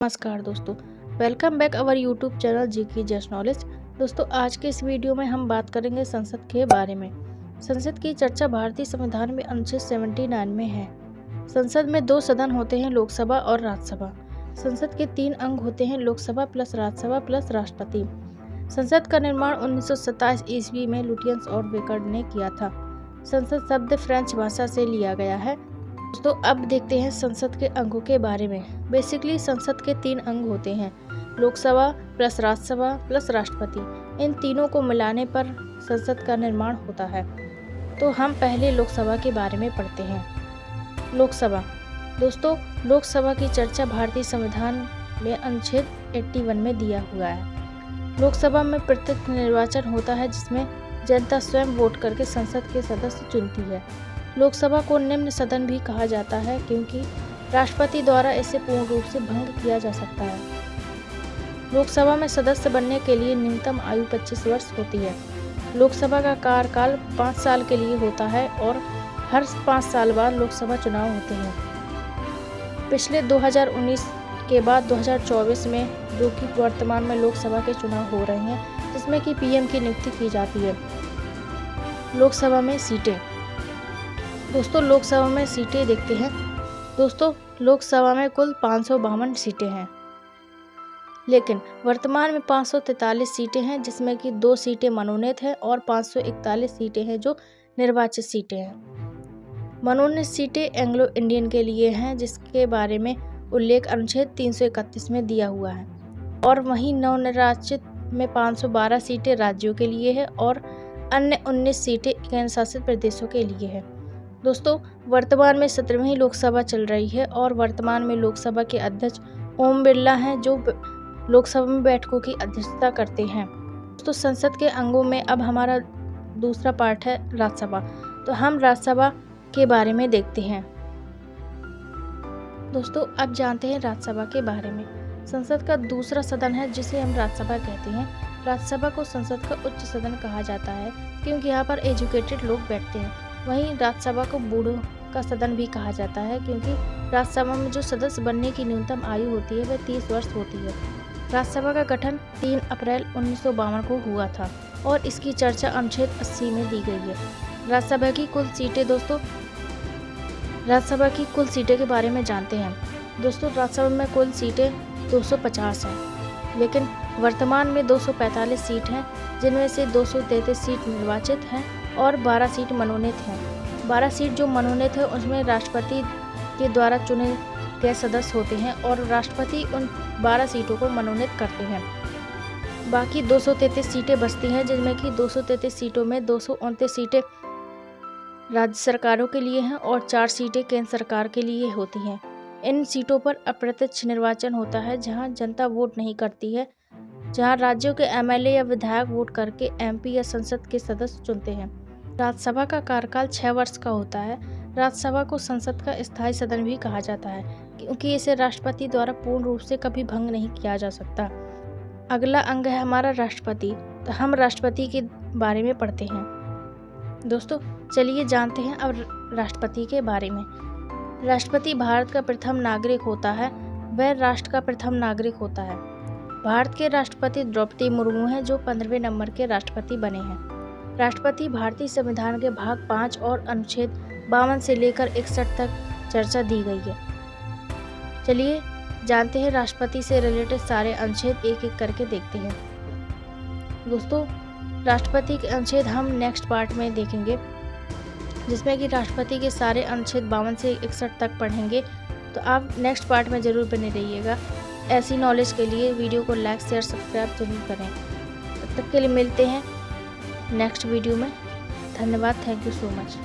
नमस्कार दोस्तों, welcome back our YouTube channel G K just knowledge. दोस्तों, आज के इस वीडियो में हम बात करेंगे संसद के बारे में। संसद की चर्चा भारतीय संविधान में अनुच्छेद 79 में है। संसद में दो सदन होते हैं, लोकसभा और राज्यसभा। संसद के 3 अंग होते हैं, लोकसभा प्लस राज्यसभा प्लस राष्ट्रपति। संसद का निर्माण 1927 ईस्वी में लुटियंस और बेकर ने किया था। संसद शब्द फ्रेंच भाषा से लिया गया है। दोस्तों, अब देखते हैं संसद के अंगों के बारे में। बेसिकली संसद के 3 अंग होते हैं, लोकसभा प्लस राज्यसभा प्लस राष्ट्रपति। इन तीनों को मिलाने पर संसद का निर्माण होता है। तो हम पहले लोकसभा के बारे में पढ़ते हैं। लोकसभा। दोस्तों, लोकसभा की चर्चा भारतीय संविधान में अनुच्छेद 81 में दिया हुआ है। लोकसभा में प्रत्यक्ष निर्वाचन होता है, जिसमें जनता स्वयं वोट करके संसद के सदस्य चुनती है। लोकसभा को निम्न सदन भी कहा जाता है, क्योंकि राष्ट्रपति द्वारा इसे पूर्ण रूप से भंग किया जा सकता है। लोकसभा में सदस्य बनने के लिए न्यूनतम आयु 25 वर्ष होती है। लोकसभा का कार्यकाल 5 साल के लिए होता है और हर 5 साल बाद लोकसभा चुनाव होते हैं। पिछले 2019 के बाद 2024 में, जो कि वर्तमान में लोकसभा के चुनाव हो रहे हैं, जिसमें कि पीएम की नियुक्ति की जाती है। लोकसभा में सीटें। दोस्तों, लोकसभा में सीटें देखते हैं। दोस्तों, लोकसभा में कुल 552 सीटें हैं, लेकिन वर्तमान में 543 सीटें हैं, जिसमें कि 2 सीटें मनोनीत हैं और 541 सीटें हैं जो निर्वाचित सीटें हैं। मनोनीत सीटें एंग्लो इंडियन के लिए हैं, जिसके बारे में उल्लेख अनुच्छेद 331 में दिया हुआ है, और वहीं नवनिर्वाचित में 512 सीटें राज्यों के लिए है और अन्य 19 सीटें केंद्र शासित प्रदेशों के लिए है। दोस्तों, वर्तमान में 17वीं लोकसभा चल रही है और वर्तमान में लोकसभा के अध्यक्ष ओम बिरला हैं, जो लोकसभा में बैठकों की अध्यक्षता करते हैं। दोस्तों, संसद के अंगों में अब हमारा दूसरा पार्ट है राज्यसभा। तो हम राज्यसभा के बारे में देखते हैं। दोस्तों, अब जानते हैं राज्यसभा के बारे में। संसद का दूसरा सदन है, जिसे हम राज्यसभा कहते हैं। राज्यसभा को संसद का उच्च सदन कहा जाता है, क्योंकि यहाँ पर एजुकेटेड लोग बैठते हैं। वहीं राज्यसभा को बूढ़ों का सदन भी कहा जाता है, क्योंकि राज्यसभा में जो सदस्य बनने की न्यूनतम आयु होती है वह 30 वर्ष होती है। राज्यसभा का गठन 3 अप्रैल 1952 को हुआ था और इसकी चर्चा अनुच्छेद 80 में दी गई है। राज्यसभा की कुल सीटें। दोस्तों, राज्यसभा की कुल सीटें के बारे में जानते हैं। दोस्तों, राज्यसभा में कुल सीटें 250 हैं, लेकिन वर्तमान में 245 सीट हैं, जिनमें से 233 सीट निर्वाचित हैं और 12 सीट मनोनीत हैं। 12 सीट जो मनोनीत है, उसमें राष्ट्रपति के द्वारा चुने गए सदस्य होते हैं और राष्ट्रपति उन 12 सीटों को मनोनीत करते हैं। बाकी 233 सीटें बचती हैं, जिनमें कि 233 सीटों में 229 सीटें राज्य सरकारों के लिए हैं और 4 सीटें केंद्र सरकार के लिए होती हैं। इन सीटों पर अप्रत्यक्ष निर्वाचन होता है, जहां जनता वोट नहीं करती है, जहां राज्यों के एमएलए या विधायक वोट करके एमपी या संसद के सदस्य चुनते हैं। राज्यसभा का कार्यकाल 6 वर्ष का होता है। राज्यसभा को संसद का स्थायी सदन भी कहा जाता है, क्योंकि इसे राष्ट्रपति द्वारा पूर्ण रूप से कभी भंग नहीं किया जा सकता। अगला अंग है हमारा राष्ट्रपति। तो हम राष्ट्रपति के बारे में पढ़ते हैं। दोस्तों, चलिए जानते हैं अब राष्ट्रपति के बारे में। राष्ट्रपति भारत का प्रथम नागरिक होता है। वह राष्ट्र का प्रथम नागरिक होता है। भारत के राष्ट्रपति द्रौपदी मुर्मू हैं, जो 15वें नंबर के राष्ट्रपति बने हैं। राष्ट्रपति भारतीय संविधान के भाग 5 और अनुच्छेद 52 से लेकर 61 तक चर्चा दी गई है। चलिए जानते हैं राष्ट्रपति से रिलेटेड सारे अनुच्छेद एक एक करके देखते हैं। दोस्तों, राष्ट्रपति के अनुच्छेद हम नेक्स्ट पार्ट में देखेंगे, जिसमें कि राष्ट्रपति के सारे अनुच्छेद 52 से 61 तक पढ़ेंगे। तो आप नेक्स्ट पार्ट में ज़रूर बने रहिएगा। ऐसी नॉलेज के लिए वीडियो को लाइक शेयर सब्सक्राइब जरूर करें। तब तक के लिए मिलते हैं नेक्स्ट वीडियो में। धन्यवाद। Thank you so much.